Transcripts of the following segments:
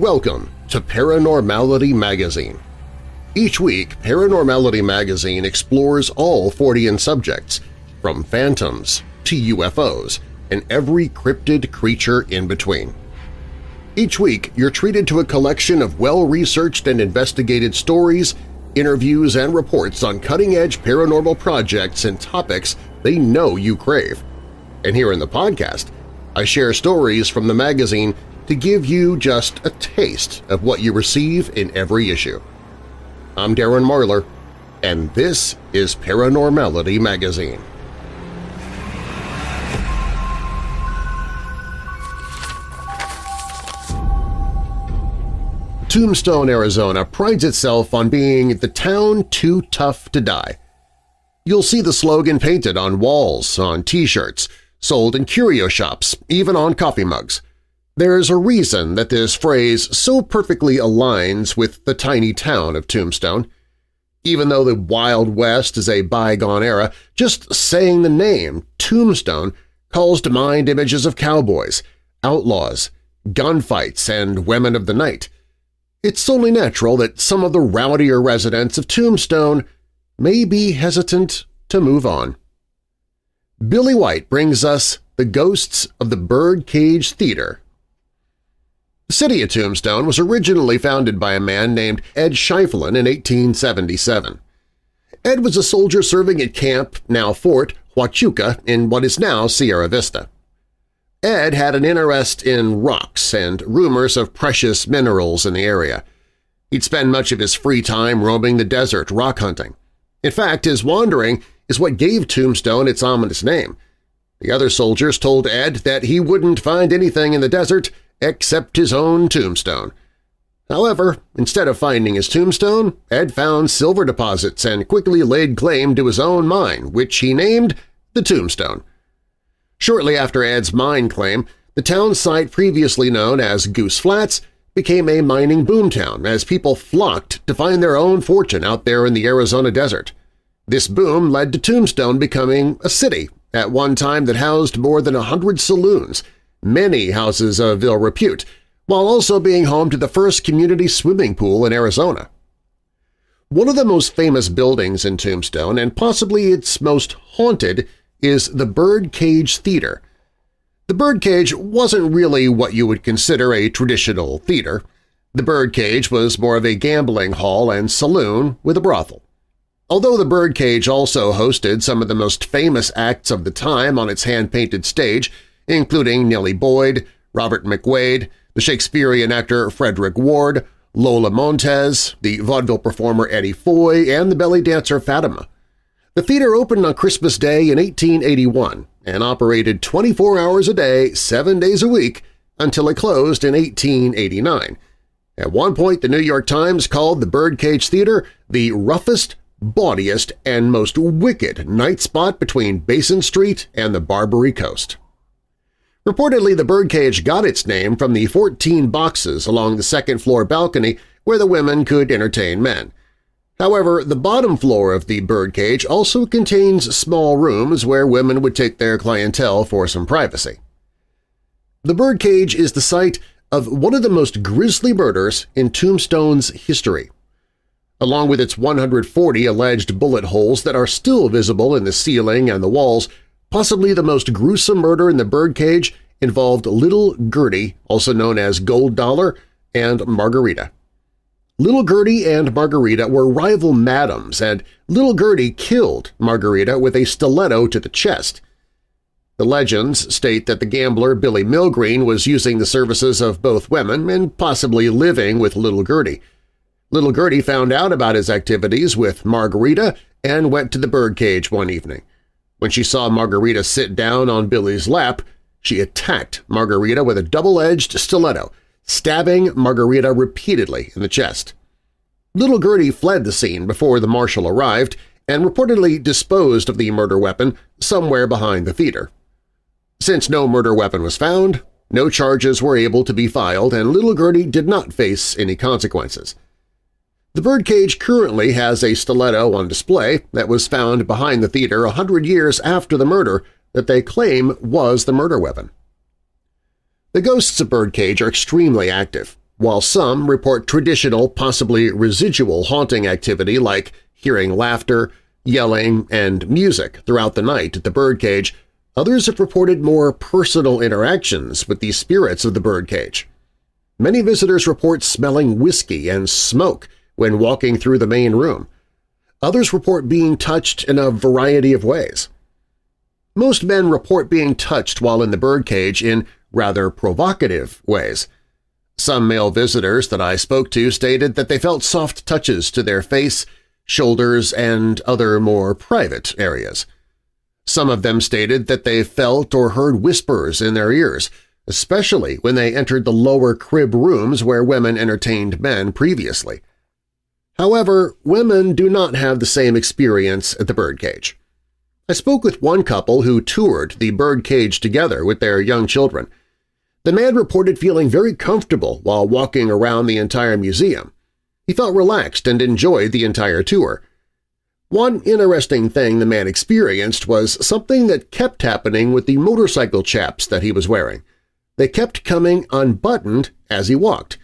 Welcome to Paranormality Magazine. Each week, Paranormality Magazine explores all Fortean subjects, from phantoms to UFOs and every cryptid creature in between. Each week, you're treated to a collection of well-researched and investigated stories, interviews, and reports on cutting-edge paranormal projects and topics they know you crave. And here in the podcast, I share stories from the magazine to give you just a taste of what you receive in every issue. I'm Darren Marlar, and this is Paranormality Magazine. Tombstone, Arizona prides itself on being the town too tough to die. You'll see the slogan painted on walls, on T-shirts, sold in curio shops, even on coffee mugs. There's a reason that this phrase so perfectly aligns with the tiny town of Tombstone. Even though the Wild West is a bygone era, just saying the name Tombstone calls to mind images of cowboys, outlaws, gunfights, and women of the night. It's only natural that some of the rowdier residents of Tombstone may be hesitant to move on. Billy White brings us the ghosts of the Birdcage Theater. The city of Tombstone was originally founded by a man named Ed Schieffelin in 1877. Ed was a soldier serving at Camp, now Fort, Huachuca in what is now Sierra Vista. Ed had an interest in rocks and rumors of precious minerals in the area. He'd spend much of his free time roaming the desert rock hunting. In fact, his wandering is what gave Tombstone its ominous name. The other soldiers told Ed that he wouldn't find anything in the desert except his own tombstone. However, instead of finding his tombstone, Ed found silver deposits and quickly laid claim to his own mine, which he named the Tombstone. Shortly after Ed's mine claim, the town site previously known as Goose Flats became a mining boomtown as people flocked to find their own fortune out there in the Arizona desert. This boom led to Tombstone becoming a city at one time that housed more than 100 saloons, many houses of ill repute, while also being home to the first community swimming pool in Arizona. One of the most famous buildings in Tombstone, and possibly its most haunted, is the Birdcage Theater. The Birdcage wasn't really what you would consider a traditional theater. The Birdcage was more of a gambling hall and saloon with a brothel. Although the Birdcage also hosted some of the most famous acts of the time on its hand-painted stage, including Nellie Boyd, Robert McWade, the Shakespearean actor Frederick Ward, Lola Montez, the vaudeville performer Eddie Foy, and the belly dancer Fatima. The theater opened on Christmas Day in 1881 and operated 24 hours a day, 7 days a week, until it closed in 1889. At one point, the New York Times called the Birdcage Theater the roughest, bawdiest, and most wicked night spot between Basin Street and the Barbary Coast. Reportedly, the Birdcage got its name from the 14 boxes along the second-floor balcony where the women could entertain men. However, the bottom floor of the Birdcage also contains small rooms where women would take their clientele for some privacy. The Birdcage is the site of one of the most grisly murders in Tombstone's history. Along with its 140 alleged bullet holes that are still visible in the ceiling and the walls, possibly the most gruesome murder in the Birdcage involved Little Gertie, also known as Gold Dollar, and Margarita. Little Gertie and Margarita were rival madams, and Little Gertie killed Margarita with a stiletto to the chest. The legends state that the gambler Billy Milgreen was using the services of both women and possibly living with Little Gertie. Little Gertie found out about his activities with Margarita and went to the Birdcage one evening. When she saw Margarita sit down on Billy's lap, she attacked Margarita with a double-edged stiletto, stabbing Margarita repeatedly in the chest. Little Gertie fled the scene before the marshal arrived and reportedly disposed of the murder weapon somewhere behind the theater. Since no murder weapon was found, no charges were able to be filed and Little Gertie did not face any consequences. The Birdcage currently has a stiletto on display that was found behind the theater 100 years after the murder that they claim was the murder weapon. The ghosts of Birdcage are extremely active. while some report traditional, possibly residual haunting activity like hearing laughter, yelling, and music throughout the night at the birdcage. Others have reported more personal interactions with the spirits of the birdcage. Many visitors report smelling whiskey and smoke when walking through the main room. Others report being touched in a variety of ways. Most men report being touched while in the birdcage in rather provocative ways. Some male visitors that I spoke to stated that they felt soft touches to their face, shoulders, and other more private areas. Some of them stated that they felt or heard whispers in their ears, especially when they entered the lower crib rooms where women entertained men previously. However, women do not have the same experience at the birdcage. I spoke with one couple who toured the birdcage together with their young children. The man reported feeling very comfortable while walking around the entire museum. He felt relaxed and enjoyed the entire tour. One interesting thing the man experienced was something that kept happening with the motorcycle chaps that he was wearing. They kept coming unbuttoned as he walked.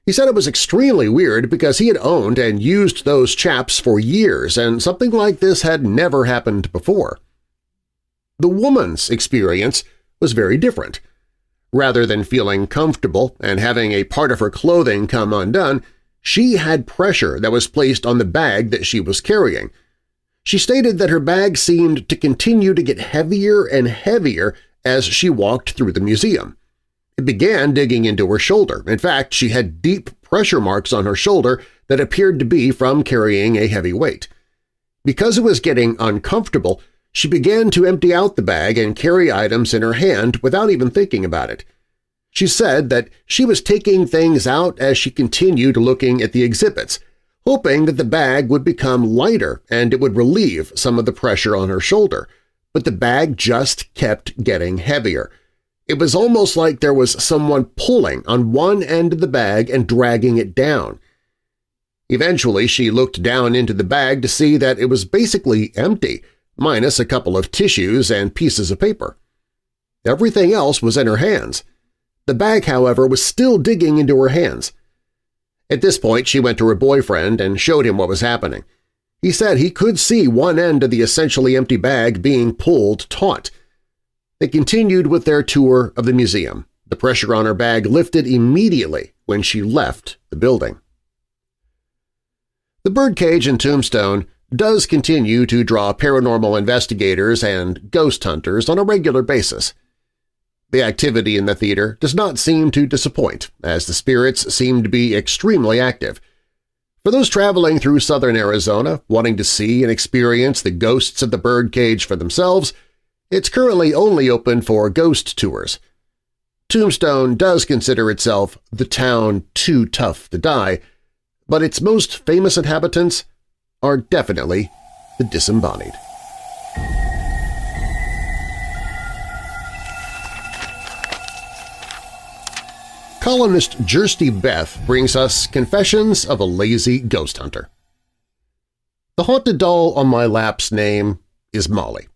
He said it was extremely weird because he had owned and used those chaps for years and something like this had never happened before. The woman's experience was very different. Rather than feeling comfortable and having a part of her clothing come undone, she had pressure that was placed on the bag that she was carrying. She stated that her bag seemed to continue to get heavier and heavier as she walked through the museum. It began digging into her shoulder. In fact, she had deep pressure marks on her shoulder that appeared to be from carrying a heavy weight. Because it was getting uncomfortable, she began to empty out the bag and carry items in her hand without even thinking about it. She said that she was taking things out as she continued looking at the exhibits, hoping that the bag would become lighter and it would relieve some of the pressure on her shoulder, but the bag just kept getting heavier. It was almost like there was someone pulling on one end of the bag and dragging it down. Eventually, she looked down into the bag to see that it was basically empty, minus a couple of tissues and pieces of paper. Everything else was in her hands. The bag, however, was still digging into her hands. At this point, she went to her boyfriend and showed him what was happening. He said he could see one end of the essentially empty bag being pulled taut. They continued with their tour of the museum. The pressure on her bag lifted immediately when she left the building. The birdcage in Tombstone does continue to draw paranormal investigators and ghost hunters on a regular basis. The activity in the theater does not seem to disappoint, as the spirits seem to be extremely active. For those traveling through southern Arizona wanting to see and experience the ghosts of the birdcage for themselves, it's currently only open for ghost tours. Tombstone does consider itself the town too tough to die, but its most famous inhabitants are definitely the disembodied. Columnist Kjersti Beth brings us Confessions of a Lazy Ghost Hunter. The haunted doll on my lap's name is Molly.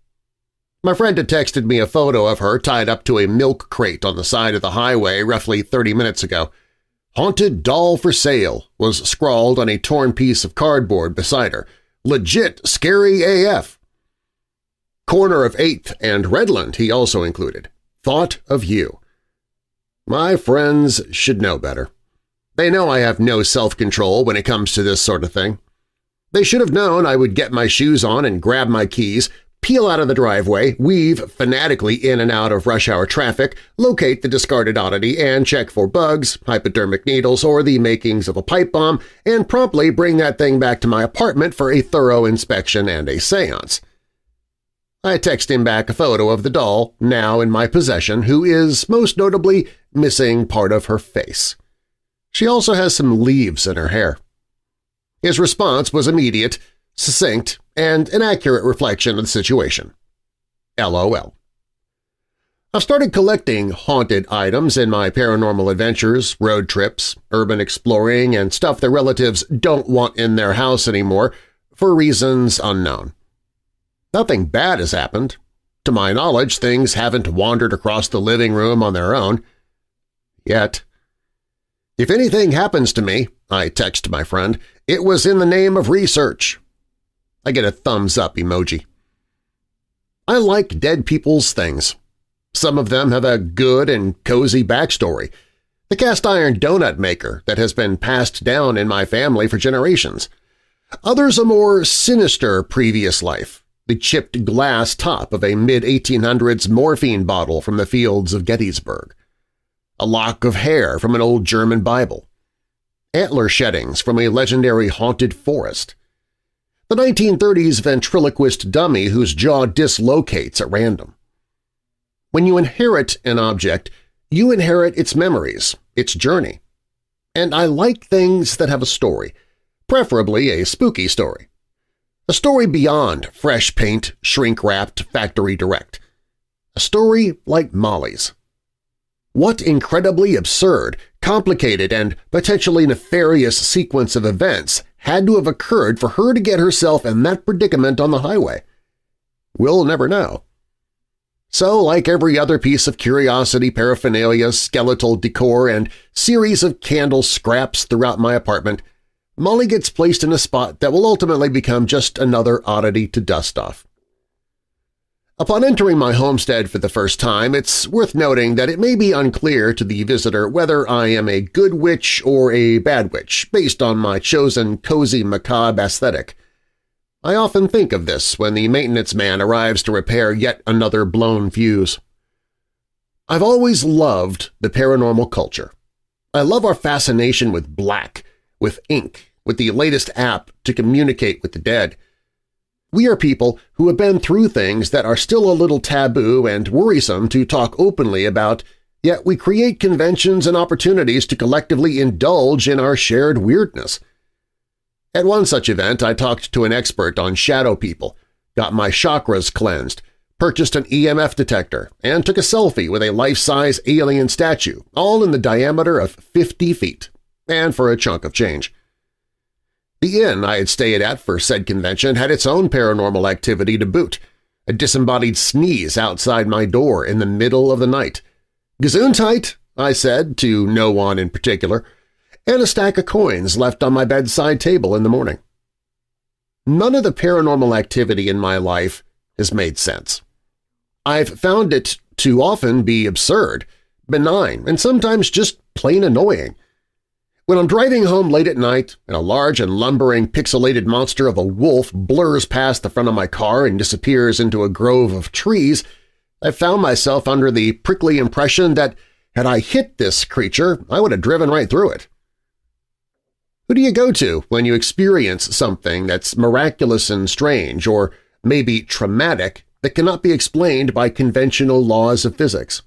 My friend had texted me a photo of her tied up to a milk crate on the side of the highway roughly 30 minutes ago. "Haunted doll for sale" was scrawled on a torn piece of cardboard beside her. "Legit scary AF." Corner of 8th and Redland he also included. "Thought of you." My friends should know better. They know I have no self-control when it comes to this sort of thing. They should have known I would get my shoes on and grab my keys, peel out of the driveway, weave fanatically in and out of rush-hour traffic, locate the discarded oddity, and check for bugs, hypodermic needles, or the makings of a pipe bomb, and promptly bring that thing back to my apartment for a thorough inspection and a seance. I text him back a photo of the doll, now in my possession, who is, most notably, missing part of her face. She also has some leaves in her hair. His response was immediate, succinct, and an accurate reflection of the situation. LOL. I've started collecting haunted items in my paranormal adventures, road trips, urban exploring, and stuff that relatives don't want in their house anymore for reasons unknown. Nothing bad has happened. To my knowledge, things haven't wandered across the living room on their own. Yet. "If anything happens to me," I text my friend, "it was in the name of research." I get a thumbs up emoji. I like dead people's things. Some of them have a good and cozy backstory. The cast-iron donut maker that has been passed down in my family for generations. Others a more sinister previous life, the chipped glass top of a mid-1800s morphine bottle from the fields of Gettysburg. A lock of hair from an old German Bible. Antler sheddings from a legendary haunted forest. The 1930s ventriloquist dummy whose jaw dislocates at random. When you inherit an object, you inherit its memories, its journey. And I like things that have a story, preferably a spooky story. A story beyond fresh paint, shrink-wrapped, factory direct. A story like Molly's. What incredibly absurd, complicated, and potentially nefarious sequence of events had to have occurred for her to get herself in that predicament on the highway? We'll never know. So, like every other piece of curiosity paraphernalia, skeletal decor, and series of candle scraps throughout my apartment, Molly gets placed in a spot that will ultimately become just another oddity to dust off. Upon entering my homestead for the first time, it's worth noting that it may be unclear to the visitor whether I am a good witch or a bad witch based on my chosen cozy macabre aesthetic. I often think of this when the maintenance man arrives to repair yet another blown fuse. I've always loved the paranormal culture. I love our fascination with black, with ink, with the latest app to communicate with the dead. We are people who have been through things that are still a little taboo and worrisome to talk openly about, yet we create conventions and opportunities to collectively indulge in our shared weirdness. At one such event, I talked to an expert on shadow people, got my chakras cleansed, purchased an EMF detector, and took a selfie with a life-size alien statue, all in the diameter of 50 feet, and for a chunk of change. The inn I had stayed at for said convention had its own paranormal activity to boot, a disembodied sneeze outside my door in the middle of the night. "Gesundheit," I said to no one in particular, and a stack of coins left on my bedside table in the morning. None of the paranormal activity in my life has made sense. I've found it to often be absurd, benign, and sometimes just plain annoying. When I'm driving home late at night and a large and lumbering pixelated monster of a wolf blurs past the front of my car and disappears into a grove of trees, I've found myself under the prickly impression that had I hit this creature, I would have driven right through it. Who do you go to when you experience something that's miraculous and strange, or maybe traumatic, that cannot be explained by conventional laws of physics?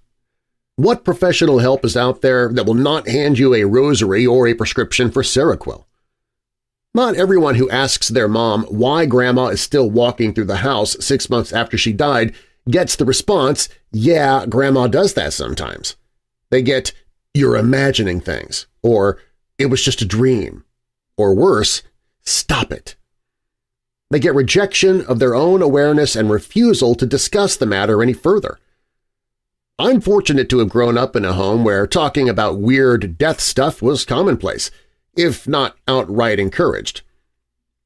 What professional help is out there that will not hand you a rosary or a prescription for Seroquel? Not everyone who asks their mom why Grandma is still walking through the house 6 months after she died gets the response, "Yeah, Grandma does that sometimes." They get, "You're imagining things," or "It was just a dream," or worse, "Stop it." They get rejection of their own awareness and refusal to discuss the matter any further. I'm fortunate to have grown up in a home where talking about weird death stuff was commonplace, if not outright encouraged.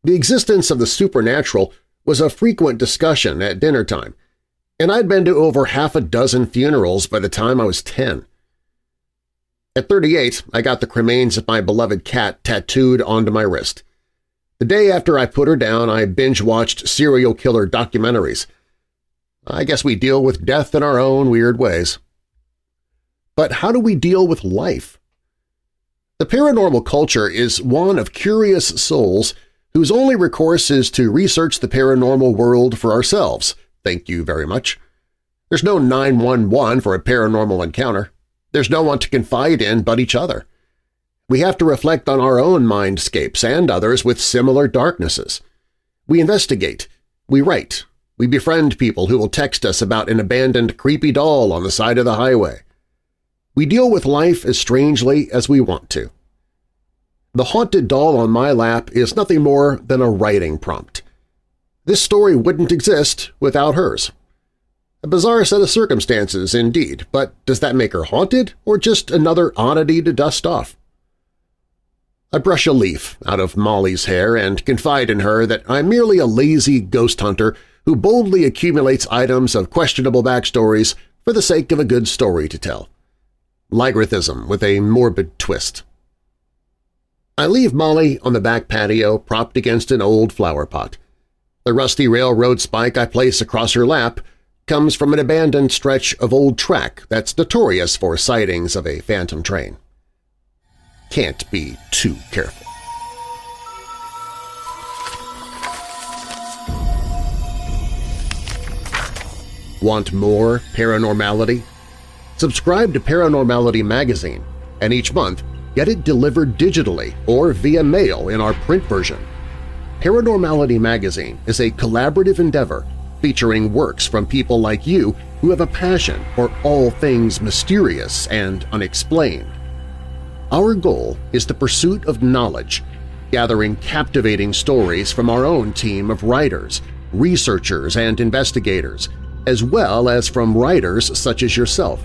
The existence of the supernatural was a frequent discussion at dinner time, and I'd been to over half a dozen funerals by the time I was 10. At 38, I got the cremains of my beloved cat tattooed onto my wrist. The day after I put her down, I binge-watched serial killer documentaries. I guess we deal with death in our own weird ways. But how do we deal with life? The paranormal culture is one of curious souls whose only recourse is to research the paranormal world for ourselves. Thank you very much. There's no 911 for a paranormal encounter. There's no one to confide in but each other. We have to reflect on our own mindscapes and others with similar darknesses. We investigate. We write. We befriend people who will text us about an abandoned creepy doll on the side of the highway. We deal with life as strangely as we want to. The haunted doll on my lap is nothing more than a writing prompt. This story wouldn't exist without hers. A bizarre set of circumstances, indeed, but does that make her haunted or just another oddity to dust off? I brush a leaf out of Molly's hair and confide in her that I'm merely a lazy ghost hunter who boldly accumulates items of questionable backstories for the sake of a good story to tell. Lygrothism with a morbid twist. I leave Molly on the back patio propped against an old flower pot. The rusty railroad spike I place across her lap comes from an abandoned stretch of old track that's notorious for sightings of a phantom train. Can't be too careful. Want more paranormality? Subscribe to Paranormality Magazine, and each month get it delivered digitally or via mail in our print version. Paranormality Magazine is a collaborative endeavor featuring works from people like you who have a passion for all things mysterious and unexplained. Our goal is the pursuit of knowledge, gathering captivating stories from our own team of writers, researchers, and investigators, as well as from writers such as yourself.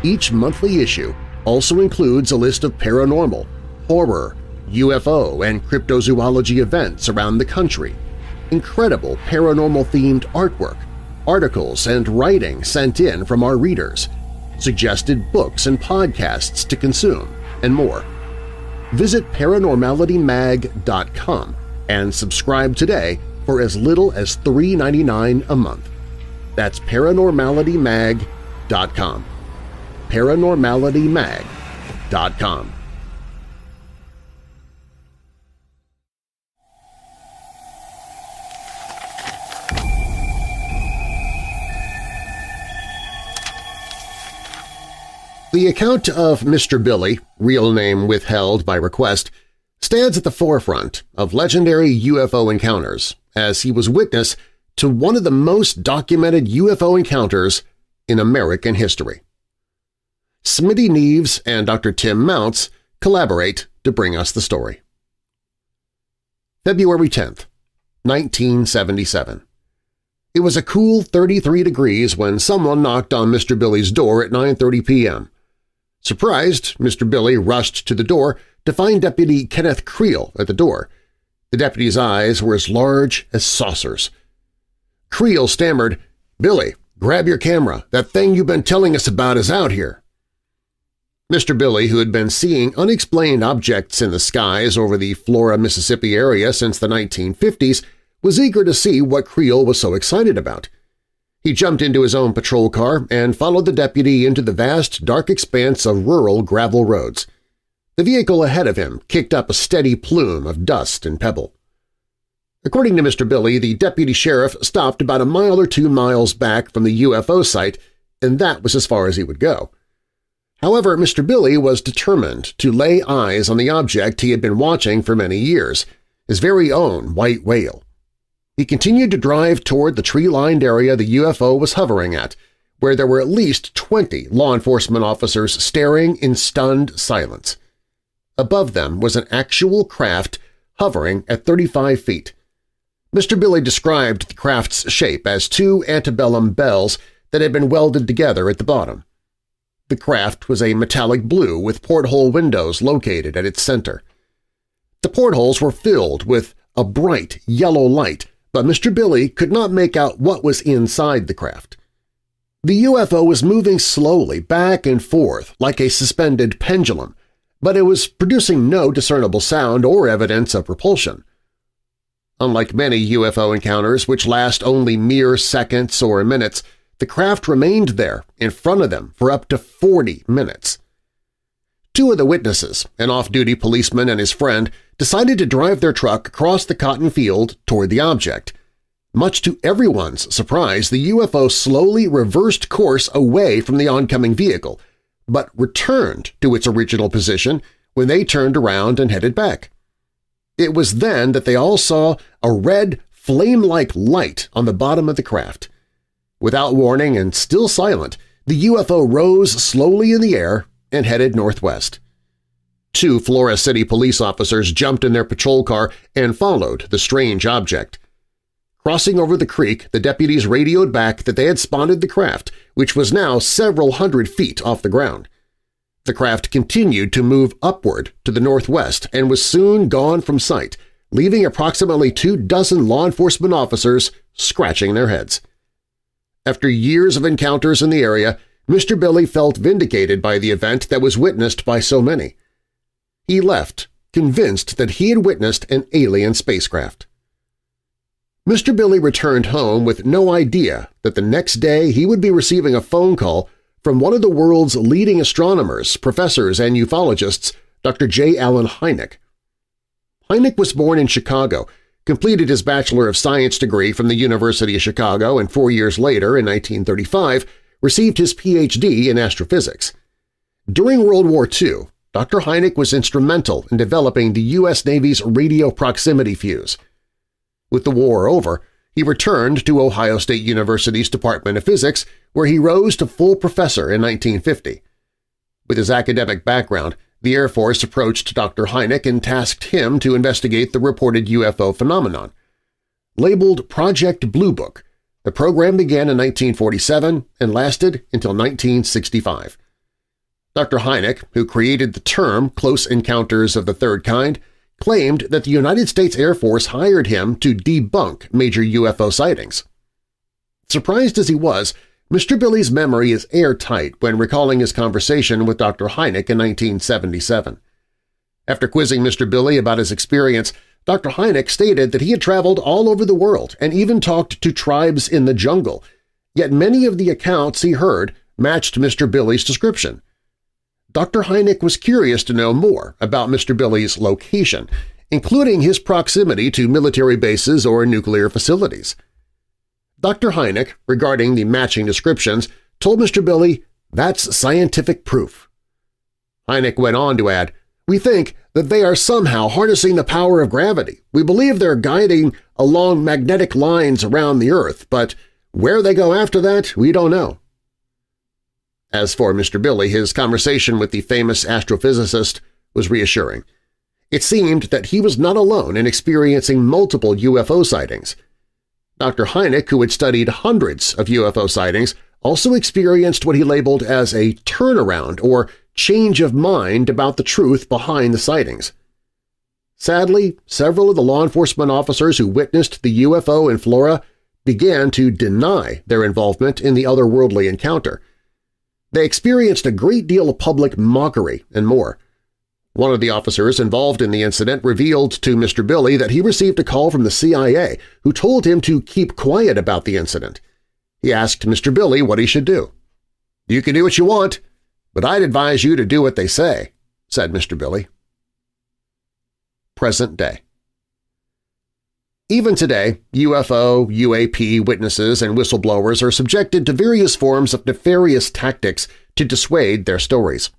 Each monthly issue also includes a list of paranormal, horror, UFO, and cryptozoology events around the country, incredible paranormal-themed artwork, articles and writing sent in from our readers, suggested books and podcasts to consume, and more. Visit ParanormalityMag.com and subscribe today for as little as $3.99 a month. That's ParanormalityMag.com. ParanormalityMag.com. The account of Mr. Bili, real name withheld by request, stands at the forefront of legendary UFO encounters as he was witness to one of the most documented UFO encounters in American history. Smitty Neaves and Dr. Tim Mounce collaborate to bring us the story. February 10th, 1977. It was a cool 33 degrees when someone knocked on Mr. Bili's door at 9:30 p.m. Surprised, Mr. Bili rushed to the door to find Deputy Kenneth Creel at the door. The deputy's eyes were as large as saucers. Creel stammered, "Bili, grab your camera. That thing you've been telling us about is out here." Mr. Bili, who had been seeing unexplained objects in the skies over the Flora, Mississippi area since the 1950s, was eager to see what Creel was so excited about. He jumped into his own patrol car and followed the deputy into the vast, dark expanse of rural gravel roads. The vehicle ahead of him kicked up a steady plume of dust and pebble. According to Mr. Bili, the deputy sheriff stopped about a mile or 2 miles back from the UFO site, and that was as far as he would go. However, Mr. Bili was determined to lay eyes on the object he had been watching for many years, his very own white whale. He continued to drive toward the tree-lined area the UFO was hovering at, where there were at least 20 law enforcement officers staring in stunned silence. Above them was an actual craft hovering at 35 feet. Mr. Bili described the craft's shape as 2 antebellum bells that had been welded together at the bottom. The craft was a metallic blue with porthole windows located at its center. The portholes were filled with a bright yellow light, but Mr. Bili could not make out what was inside the craft. The UFO was moving slowly back and forth like a suspended pendulum, but it was producing no discernible sound or evidence of repulsion. Unlike many UFO encounters which last only mere seconds or minutes, the craft remained there in front of them for up to 40 minutes. 2 of the witnesses, an off-duty policeman and his friend, decided to drive their truck across the cotton field toward the object. Much to everyone's surprise, the UFO slowly reversed course away from the oncoming vehicle, but returned to its original position when they turned around and headed back. It was then that they all saw a red, flame-like light on the bottom of the craft. Without warning and still silent, the UFO rose slowly in the air and headed northwest. 2 Flora City police officers jumped in their patrol car and followed the strange object. Crossing over the creek, the deputies radioed back that they had spotted the craft, which was now several hundred feet off the ground. The craft continued to move upward to the northwest and was soon gone from sight, leaving approximately 24 law enforcement officers scratching their heads. After years of encounters in the area, Mr. Bili felt vindicated by the event that was witnessed by so many. He left, convinced that he had witnessed an alien spacecraft. Mr. Bili returned home with no idea that the next day he would be receiving a phone call from one of the world's leading astronomers, professors, and ufologists, Dr. J. Allen Hynek. Hynek was born in Chicago, completed his Bachelor of Science degree from the University of Chicago, and 4 years later, in 1935, received his Ph.D. in astrophysics. During World War II, Dr. Hynek was instrumental in developing the U.S. Navy's radio proximity fuse. With the war over, he returned to Ohio State University's Department of Physics, where he rose to full professor in 1950. With his academic background, the Air Force approached Dr. Hynek and tasked him to investigate the reported UFO phenomenon. Labeled Project Blue Book, the program began in 1947 and lasted until 1965. Dr. Hynek, who created the term Close Encounters of the Third Kind, claimed that the United States Air Force hired him to debunk major UFO sightings. Surprised as he was, Mr. Bili's memory is airtight when recalling his conversation with Dr. Hynek in 1977. After quizzing Mr. Bili about his experience, Dr. Hynek stated that he had traveled all over the world and even talked to tribes in the jungle, yet many of the accounts he heard matched Mr. Bili's description. Dr. Hynek was curious to know more about Mr. Bili's location, including his proximity to military bases or nuclear facilities. Dr. Hynek, regarding the matching descriptions, told Mr. Bili, "That's scientific proof." Hynek went on to add, "We think that they are somehow harnessing the power of gravity. We believe they're guiding along magnetic lines around the Earth, but where they go after that, we don't know." As for Mr. Bili, his conversation with the famous astrophysicist was reassuring. It seemed that he was not alone in experiencing multiple UFO sightings. Dr. Hynek, who had studied hundreds of UFO sightings, also experienced what he labeled as a turnaround or change of mind about the truth behind the sightings. Sadly, several of the law enforcement officers who witnessed the UFO in Flora began to deny their involvement in the otherworldly encounter. They experienced a great deal of public mockery and more. One of the officers involved in the incident revealed to Mr. Bili that he received a call from the CIA who told him to keep quiet about the incident. He asked Mr. Bili what he should do. "You can do what you want, but I'd advise you to do what they say," said Mr. Bili. Present day. Even today, UFO, UAP witnesses and whistleblowers are subjected to various forms of nefarious tactics to dissuade their stories.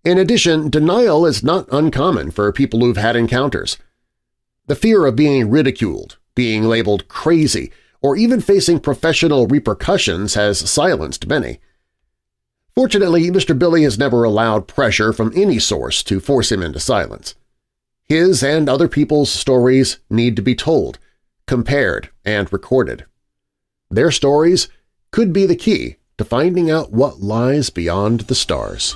In addition, denial is not uncommon for people who've had encounters. The fear of being ridiculed, being labeled crazy, or even facing professional repercussions has silenced many. Fortunately, Mr. Bili has never allowed pressure from any source to force him into silence. His and other people's stories need to be told, compared, and recorded. Their stories could be the key to finding out what lies beyond the stars.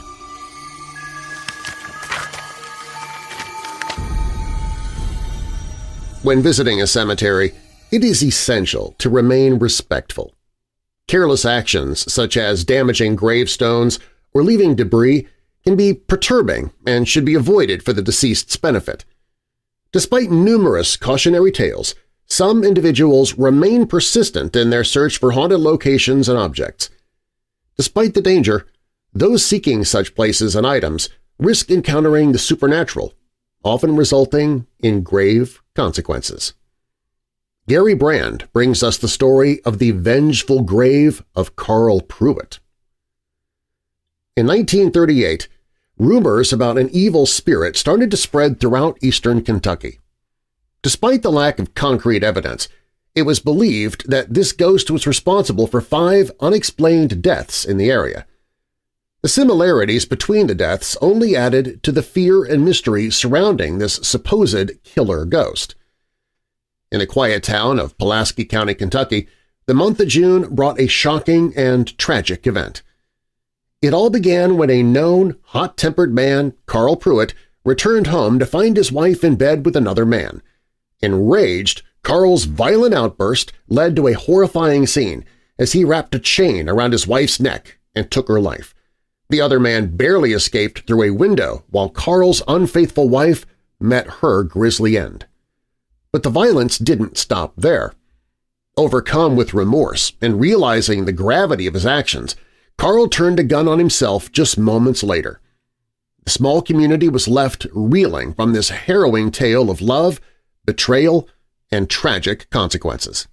When visiting a cemetery, it is essential to remain respectful. Careless actions such as damaging gravestones or leaving debris can be perturbing and should be avoided for the deceased's benefit. Despite numerous cautionary tales, some individuals remain persistent in their search for haunted locations and objects. Despite the danger, those seeking such places and items risk encountering the supernatural, often resulting in grave consequences. Gary Brand brings us the story of the vengeful grave of Carl Pruitt. In 1938, rumors about an evil spirit started to spread throughout eastern Kentucky. Despite the lack of concrete evidence, it was believed that this ghost was responsible for 5 unexplained deaths in the area. The similarities between the deaths only added to the fear and mystery surrounding this supposed killer ghost. In the quiet town of Pulaski County, Kentucky, the month of June brought a shocking and tragic event. It all began when a known, hot-tempered man, Carl Pruitt, returned home to find his wife in bed with another man. Enraged, Carl's violent outburst led to a horrifying scene as he wrapped a chain around his wife's neck and took her life. The other man barely escaped through a window while Carl's unfaithful wife met her grisly end. But the violence didn't stop there. Overcome with remorse and realizing the gravity of his actions, Carl turned a gun on himself just moments later. The small community was left reeling from this harrowing tale of love, betrayal, and tragic consequences.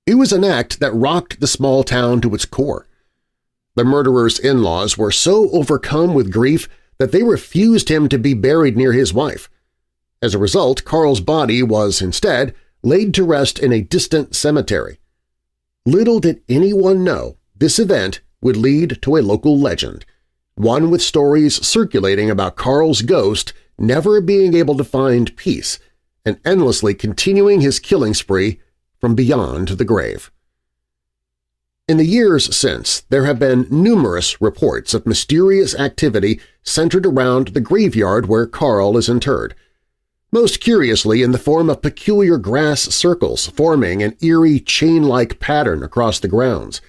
It was an act that rocked the small town to its core. The murderer's in-laws were so overcome with grief that they refused him to be buried near his wife. As a result, Carl's body was, instead, laid to rest in a distant cemetery. Little did anyone know this event would lead to a local legend, one with stories circulating about Carl's ghost never being able to find peace and endlessly continuing his killing spree from beyond the grave. In the years since, there have been numerous reports of mysterious activity centered around the graveyard where Carl is interred, most curiously in the form of peculiar grass circles forming an eerie chain-like pattern across the grounds.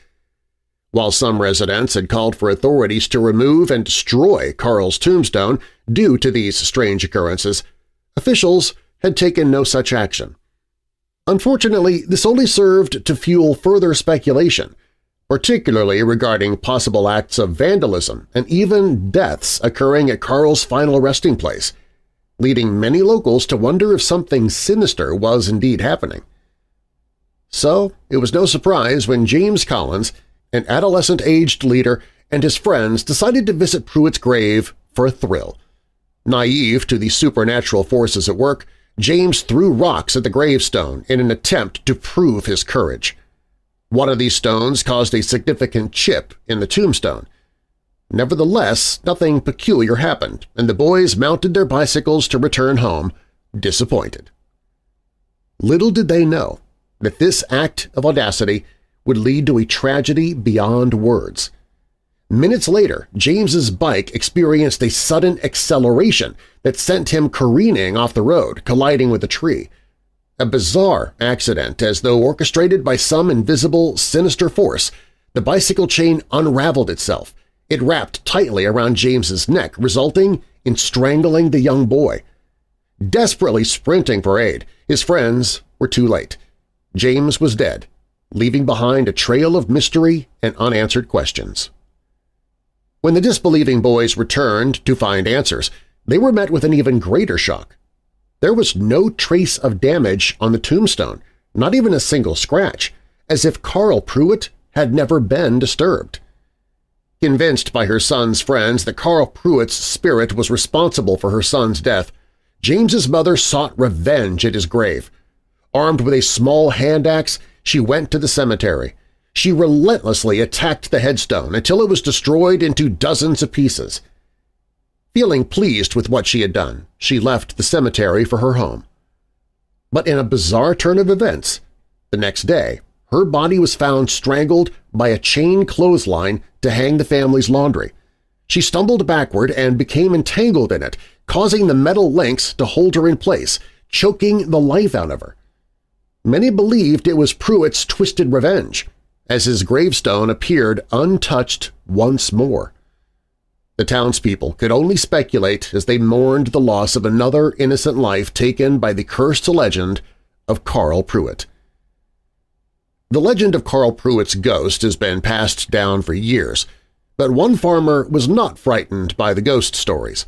While some residents had called for authorities to remove and destroy Carl's tombstone due to these strange occurrences, officials had taken no such action. Unfortunately, this only served to fuel further speculation, particularly regarding possible acts of vandalism and even deaths occurring at Carl's final resting place, leading many locals to wonder if something sinister was indeed happening. So it was no surprise when James Collins, an adolescent-aged leader, and his friends decided to visit Pruitt's grave for a thrill. Naive to the supernatural forces at work, James threw rocks at the gravestone in an attempt to prove his courage. One of these stones caused a significant chip in the tombstone. Nevertheless, nothing peculiar happened, and the boys mounted their bicycles to return home, disappointed. Little did they know that this act of audacity would lead to a tragedy beyond words. Minutes later, James's bike experienced a sudden acceleration that sent him careening off the road, colliding with a tree. A bizarre accident, as though orchestrated by some invisible, sinister force, the bicycle chain unraveled itself. It wrapped tightly around James's neck, resulting in strangling the young boy. Desperately sprinting for aid, his friends were too late. James was dead, leaving behind a trail of mystery and unanswered questions. When the disbelieving boys returned to find answers, they were met with an even greater shock. There was no trace of damage on the tombstone, not even a single scratch, as if Carl Pruitt had never been disturbed. Convinced by her son's friends that Carl Pruitt's spirit was responsible for her son's death, James's mother sought revenge at his grave. Armed with a small hand axe, she went to the cemetery. She relentlessly attacked the headstone until it was destroyed into dozens of pieces. Feeling pleased with what she had done, she left the cemetery for her home. But in a bizarre turn of events, the next day, her body was found strangled by a chain clothesline to hang the family's laundry. She stumbled backward and became entangled in it, causing the metal links to hold her in place, choking the life out of her. Many believed it was Pruitt's twisted revenge, as his gravestone appeared untouched once more. The townspeople could only speculate as they mourned the loss of another innocent life taken by the cursed legend of Carl Pruitt. The legend of Carl Pruitt's ghost has been passed down for years, but one farmer was not frightened by the ghost stories.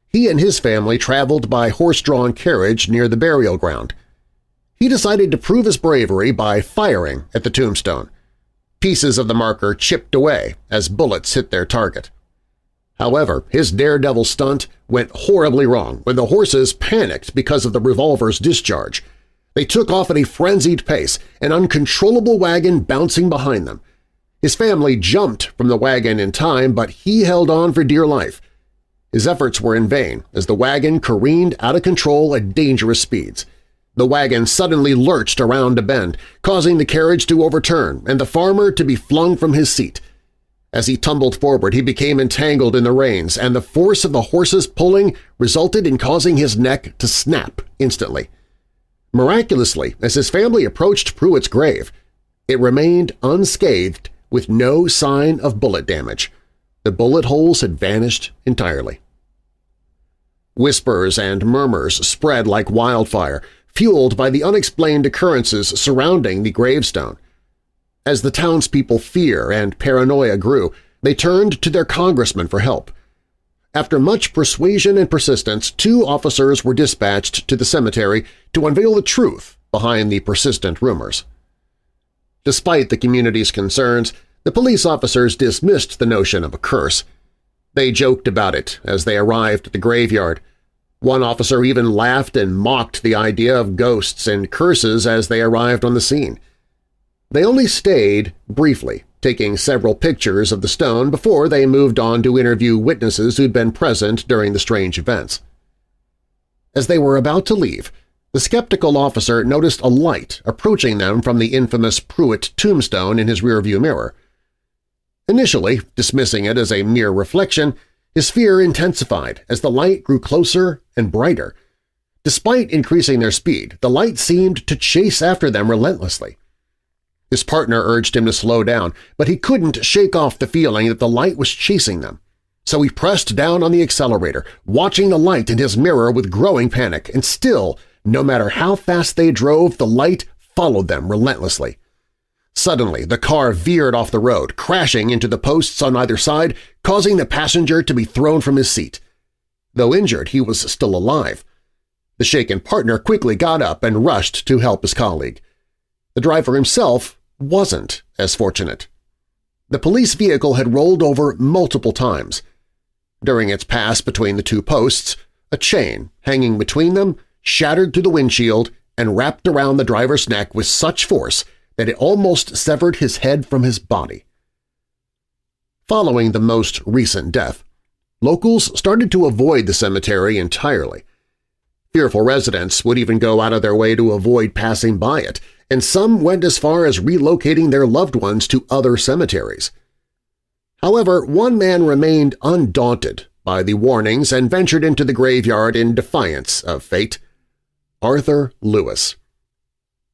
He and his family traveled by horse-drawn carriage near the burial ground. He decided to prove his bravery by firing at the tombstone. Pieces of the marker chipped away as bullets hit their target. However, his daredevil stunt went horribly wrong when the horses panicked because of the revolver's discharge. They took off at a frenzied pace, an uncontrollable wagon bouncing behind them. His family jumped from the wagon in time, but he held on for dear life. His efforts were in vain as the wagon careened out of control at dangerous speeds. The wagon suddenly lurched around a bend, causing the carriage to overturn and the farmer to be flung from his seat. As he tumbled forward, he became entangled in the reins, and the force of the horse's pulling resulted in causing his neck to snap instantly. Miraculously, as his family approached Pruitt's grave, it remained unscathed with no sign of bullet damage. The bullet holes had vanished entirely. Whispers and murmurs spread like wildfire, fueled by the unexplained occurrences surrounding the gravestone. As the townspeople fear and paranoia grew, they turned to their congressman for help. After much persuasion and persistence, 2 officers were dispatched to the cemetery to unveil the truth behind the persistent rumors. Despite the community's concerns, the police officers dismissed the notion of a curse. They joked about it as they arrived at the graveyard. One officer even laughed and mocked the idea of ghosts and curses as they arrived on the scene. They only stayed briefly, taking several pictures of the stone before they moved on to interview witnesses who'd been present during the strange events. As they were about to leave, the skeptical officer noticed a light approaching them from the infamous Pruitt tombstone in his rearview mirror. Initially, dismissing it as a mere reflection, his fear intensified as the light grew closer and brighter. Despite increasing their speed, the light seemed to chase after them relentlessly. His partner urged him to slow down, but he couldn't shake off the feeling that the light was chasing them. So he pressed down on the accelerator, watching the light in his mirror with growing panic, and still, no matter how fast they drove, the light followed them relentlessly. Suddenly, the car veered off the road, crashing into the posts on either side, causing the passenger to be thrown from his seat. Though injured, he was still alive. The shaken partner quickly got up and rushed to help his colleague. The driver himself wasn't as fortunate. The police vehicle had rolled over multiple times. During its pass between the 2 posts, a chain hanging between them shattered through the windshield and wrapped around the driver's neck with such force that it almost severed his head from his body. Following the most recent death, locals started to avoid the cemetery entirely. Fearful residents would even go out of their way to avoid passing by it, and some went as far as relocating their loved ones to other cemeteries. However, one man remained undaunted by the warnings and ventured into the graveyard in defiance of fate: Arthur Lewis.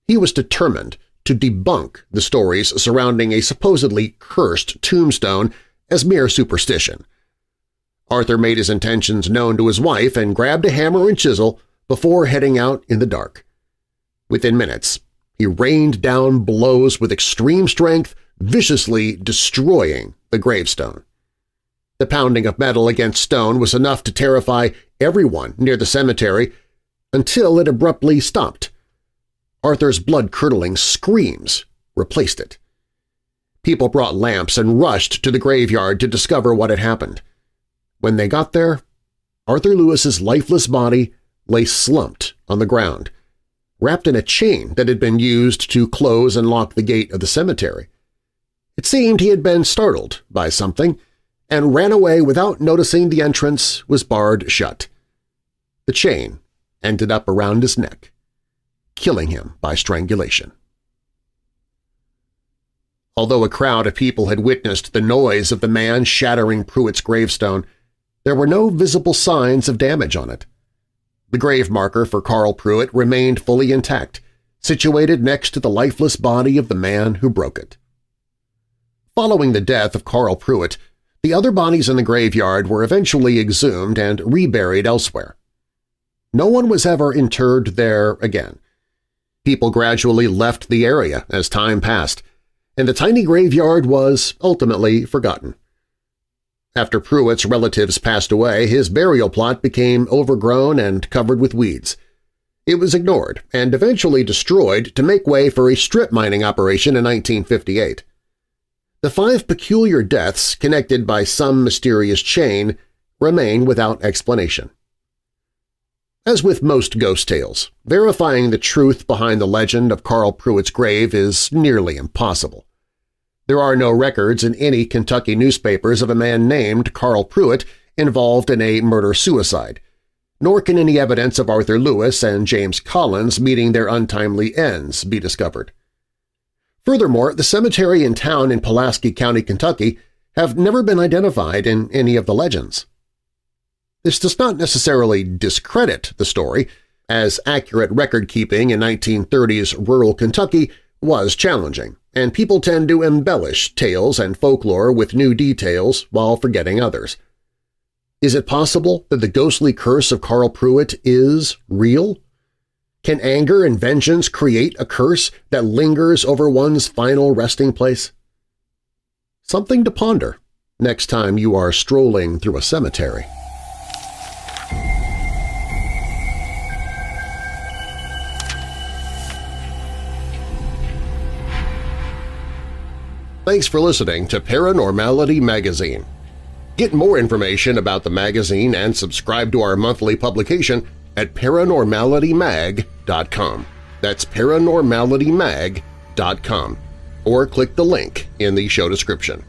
He was determined to debunk the stories surrounding a supposedly cursed tombstone as mere superstition. Arthur made his intentions known to his wife and grabbed a hammer and chisel before heading out in the dark. Within minutes, he rained down blows with extreme strength, viciously destroying the gravestone. The pounding of metal against stone was enough to terrify everyone near the cemetery until it abruptly stopped. Arthur's blood-curdling screams replaced it. People brought lamps and rushed to the graveyard to discover what had happened. When they got there, Arthur Lewis's lifeless body lay slumped on the ground, wrapped in a chain that had been used to close and lock the gate of the cemetery. It seemed he had been startled by something and ran away without noticing the entrance was barred shut. The chain ended up around his neck, killing him by strangulation. Although a crowd of people had witnessed the noise of the man shattering Pruitt's gravestone, there were no visible signs of damage on it. The grave marker for Carl Pruitt remained fully intact, situated next to the lifeless body of the man who broke it. Following the death of Carl Pruitt, the other bodies in the graveyard were eventually exhumed and reburied elsewhere. No one was ever interred there again. People gradually left the area as time passed, and the tiny graveyard was ultimately forgotten. After Pruitt's relatives passed away, his burial plot became overgrown and covered with weeds. It was ignored and eventually destroyed to make way for a strip mining operation in 1958. The 5 peculiar deaths connected by some mysterious chain remain without explanation. As with most ghost tales, verifying the truth behind the legend of Carl Pruitt's grave is nearly impossible. There are no records in any Kentucky newspapers of a man named Carl Pruitt involved in a murder-suicide, nor can any evidence of Arthur Lewis and James Collins meeting their untimely ends be discovered. Furthermore, the cemetery in town in Pulaski County, Kentucky, have never been identified in any of the legends. This does not necessarily discredit the story, as accurate record-keeping in 1930s rural Kentucky was challenging, and people tend to embellish tales and folklore with new details while forgetting others. Is it possible that the ghostly curse of Carl Pruitt is real? Can anger and vengeance create a curse that lingers over one's final resting place? Something to ponder next time you are strolling through a cemetery. Thanks for listening to Paranormality Magazine. Get more information about the magazine and subscribe to our monthly publication at paranormalitymag.com. That's paranormalitymag.com, or click the link in the show description.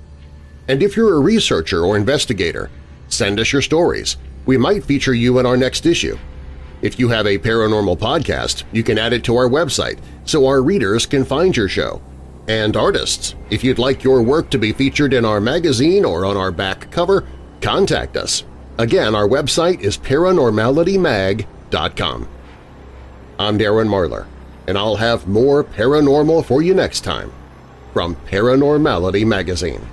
And if you're a researcher or investigator, send us your stories. We might feature you in our next issue. If you have a paranormal podcast, you can add it to our website so our readers can find your show. And artists, if you'd like your work to be featured in our magazine or on our back cover, contact us. Again, our website is paranormalitymag.com. I'm Darren Marlar, and I'll have more paranormal for you next time from Paranormality Magazine.